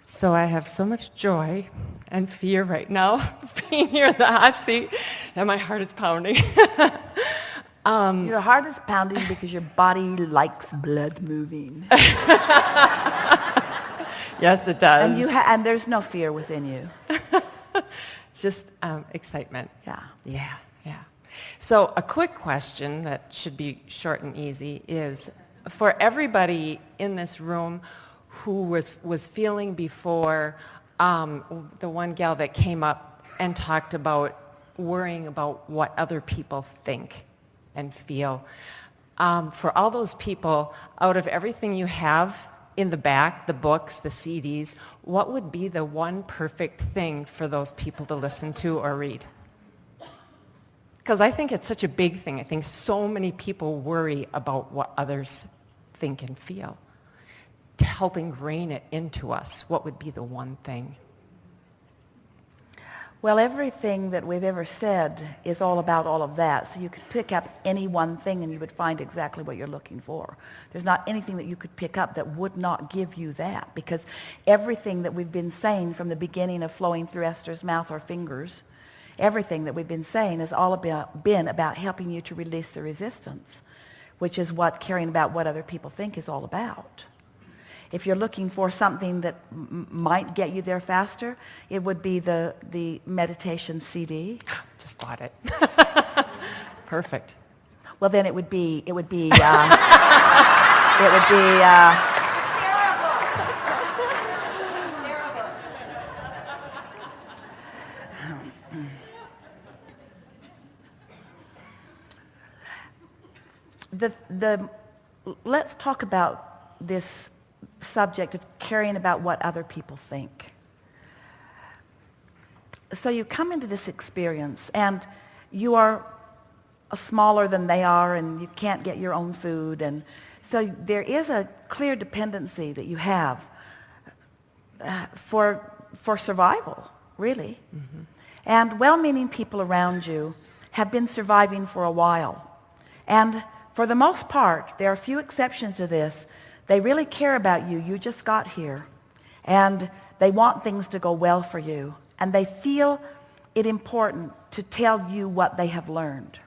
So I have so much joy and fear right now being here in the hot seat that my heart is pounding. Your heart is pounding because your body likes blood moving. Yes, it does. And there's no fear within you. Just excitement. Yeah. Yeah, yeah. So a quick question that should be short and easy is, for everybody in this room who was feeling before, the one gal that came up and talked about worrying about what other people think and feel, for all those people, out of everything you have in the back, the books, the CDs, what would be the one perfect thing for those people to listen to or read? Because I think it's such a big thing. I think so many people worry about what others think and feel. To help ingrain it into us, what would be the one thing? Well, everything that we've ever said is all about all of that. So you could pick up any one thing and you would find exactly what you're looking for. There's not anything that you could pick up that would not give you that, because everything that we've been saying from the beginning of flowing through Esther's mouth or fingers, everything that we've been saying has all been about helping you to release the resistance, which is what caring about what other people think is all about. If you're looking for something that might get you there faster, it would be the meditation CD. Just bought it. Perfect. Well, then it would be let's talk about this subject of caring about what other people think. So you come into this experience and you are smaller than they are and you can't get your own food, and so there is a clear dependency that you have for survival, really. Mm-hmm. And well-meaning people around you have been surviving for a while. And for the most part, there are a few exceptions to this, they really care about you. You just got here. And they want things to go well for you. And they feel it important to tell you what they have learned.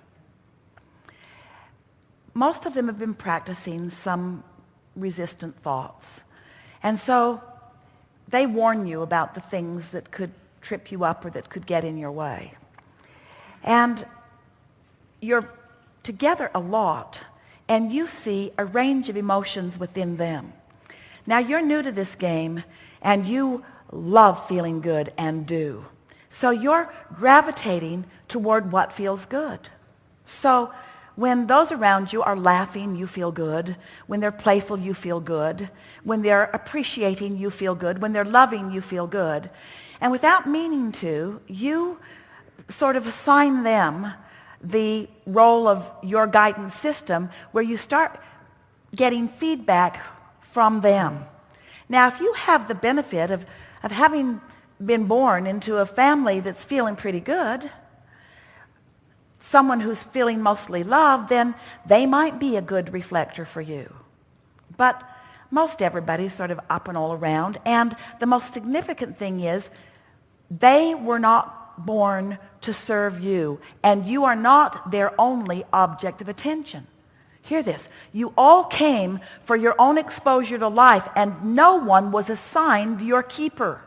Most of them have been practicing some resistant thoughts. And so they warn you about the things that could trip you up or that could get in your way. And you're together a lot, and you see a range of emotions within them. Now, you're new to this game, and you love feeling good and do. So you're gravitating toward what feels good. So when those around you are laughing, you feel good. When they're playful, you feel good. When they're appreciating, you feel good. When they're loving, you feel good. And without meaning to, you sort of assign them the role of your guidance system, where you start getting feedback from them. Now, if you have the benefit of having been born into a family that's feeling pretty good, someone who's feeling mostly loved, then they might be a good reflector for you. But most everybody's sort of up and all around, and the most significant thing is they were not born to serve you, and you are not their only object of attention. Hear this. You all came for your own exposure to life, and no one was assigned your keeper.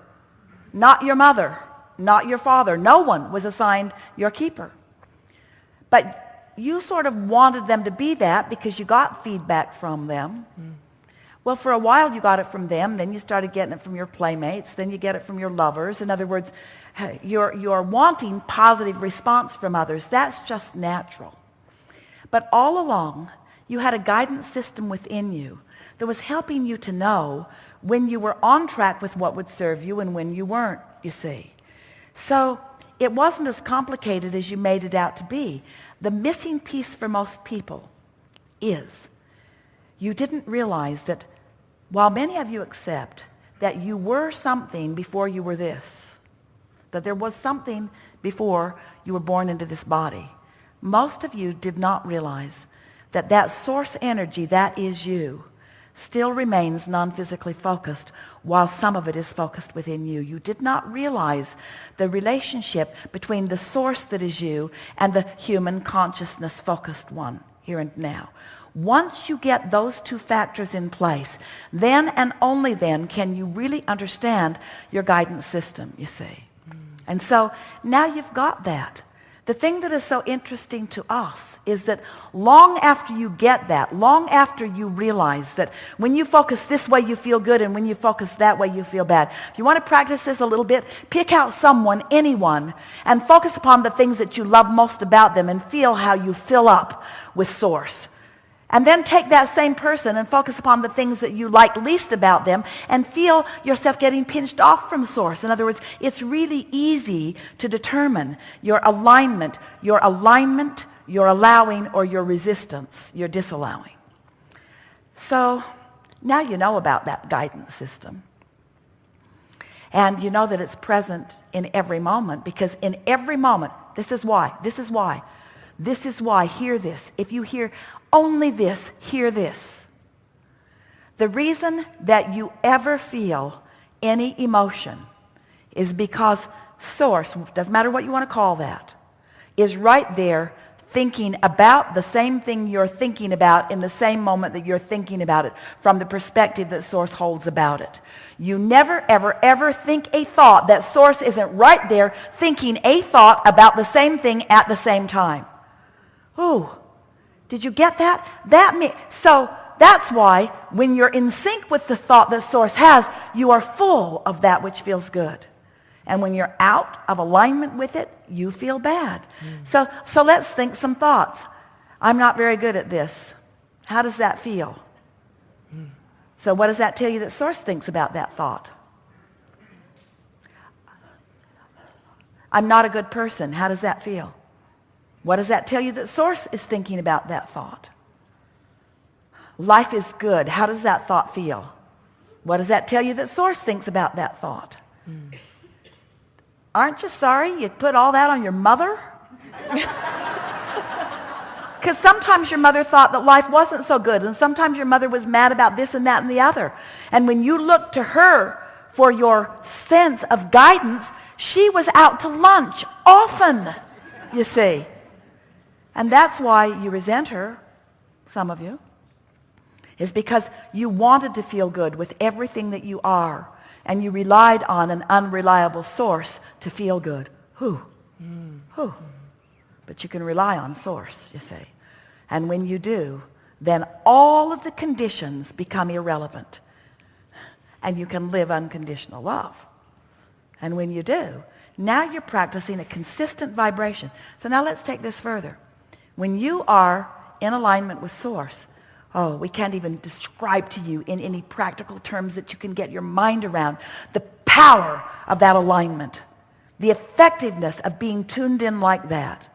Not your mother, not your father. No one was assigned your keeper. But you sort of wanted them to be that because you got feedback from them. Well, for a while you got it from them, then you started getting it from your playmates, then you get it from your lovers. In other words, you're wanting positive response from others. That's just natural. But all along, you had a guidance system within you that was helping you to know when you were on track with what would serve you and when you weren't, you see. So it wasn't as complicated as you made it out to be. The missing piece for most people is you didn't realize that while many of you accept that you were something before you were this, that there was something before you were born into this body, most of you did not realize that that source energy, that is you, still remains non-physically focused while some of it is focused within you. You did not realize the relationship between the source that is you and the human consciousness focused one here and now. Once you get those two factors in place, then and only then can you really understand your guidance system, you see. And so now you've got that. The thing that is so interesting to us is that long after you get that, long after you realize that when you focus this way you feel good and when you focus that way you feel bad. If you want to practice this a little bit, pick out someone, anyone, and focus upon the things that you love most about them and feel how you fill up with source. And then take that same person and focus upon the things that you like least about them and feel yourself getting pinched off from source. In other words, it's really easy to determine your alignment, your allowing, or your resistance, your disallowing. So now you know about that guidance system. And you know that it's present in every moment, because in every moment, this is why, hear this. If you hear only this, hear this. The reason that you ever feel any emotion is because source, doesn't matter what you want to call that, is right there thinking about the same thing you're thinking about in the same moment that you're thinking about it, from the perspective that source holds about it. You never, ever, ever think a thought that source isn't right there thinking a thought about the same thing at the same time. Ooh. Did you get that? So that's why when you're in sync with the thought that source has, you are full of that which feels good. And when you're out of alignment with it, you feel bad. So let's think some thoughts. I'm not very good at this. How does that feel? So what does that tell you that source thinks about that thought? I'm not a good person. How does that feel? What does that tell you that source is thinking about that thought? Life is good. How does that thought feel? What does that tell you that source thinks about that thought? Aren't you sorry you put all that on your mother? Because sometimes your mother thought that life wasn't so good, and sometimes your mother was mad about this and that and the other. And when you look to her for your sense of guidance, she was out to lunch often, you see. And that's why you resent her, some of you, is because you wanted to feel good with everything that you are, and you relied on an unreliable source to feel good. But you can rely on source, you see. And when you do, then all of the conditions become irrelevant, and you can live unconditional love. And when you do, now you're practicing a consistent vibration. So now let's take this further. When you are in alignment with source, we can't even describe to you in any practical terms that you can get your mind around the power of that alignment, the effectiveness of being tuned in like that.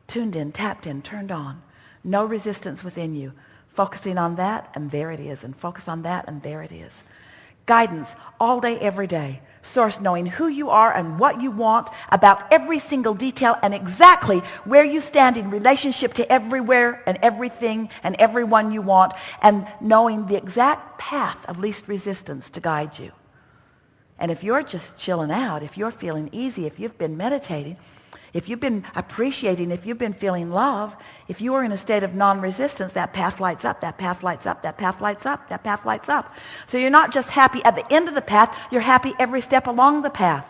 Tuned in, tapped in, turned on. No resistance within you. Focusing on that, and there it is. And focus on that, and there it is. Guidance all day, every day. Source knowing who you are and what you want about every single detail and exactly where you stand in relationship to everywhere and everything and everyone you want, and knowing the exact path of least resistance to guide you. And if you're just chilling out, if you're feeling easy, if you've been meditating, if you've been appreciating, if you've been feeling love, if you are in a state of non-resistance, that path lights up, that path lights up, that path lights up, that path lights up. So you're not just happy at the end of the path, you're happy every step along the path.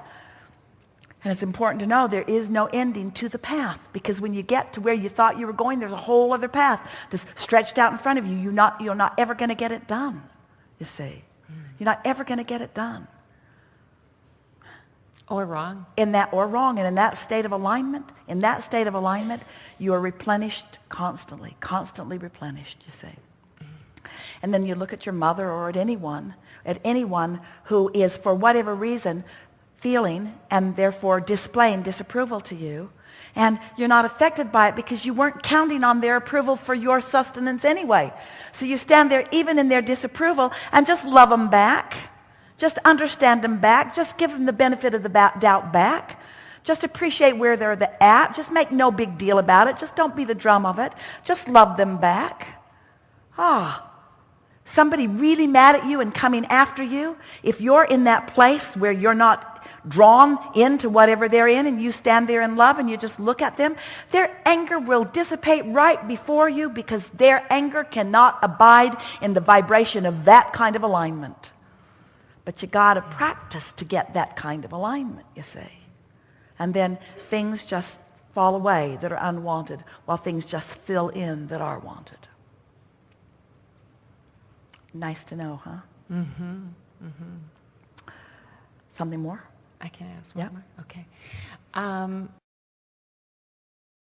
And it's important to know there is no ending to the path, because when you get to where you thought you were going, there's a whole other path just stretched out in front of you. You're not ever going to get it done, you see. You're not ever going to get it done. Or wrong. And in that state of alignment, you are replenished constantly replenished, you see. And then you look at your mother or at anyone who is, for whatever reason, feeling and therefore displaying disapproval to you, and you're not affected by it because you weren't counting on their approval for your sustenance anyway. So you stand there even in their disapproval and just love them back. Just understand them back. Just give them the benefit of the doubt back. Just appreciate where they're at. Just make no big deal about it. Just don't be the drum of it. Just love them back. Somebody really mad at you and coming after you, if you're in that place where you're not drawn into whatever they're in and you stand there in love and you just look at them, their anger will dissipate right before you because their anger cannot abide in the vibration of that kind of alignment. But you got to practice to get that kind of alignment, you see. And then things just fall away that are unwanted while things just fill in that are wanted. Nice to know, huh? Mm-hmm. Mm-hmm. Something more? I can ask one Yeah. more? Okay.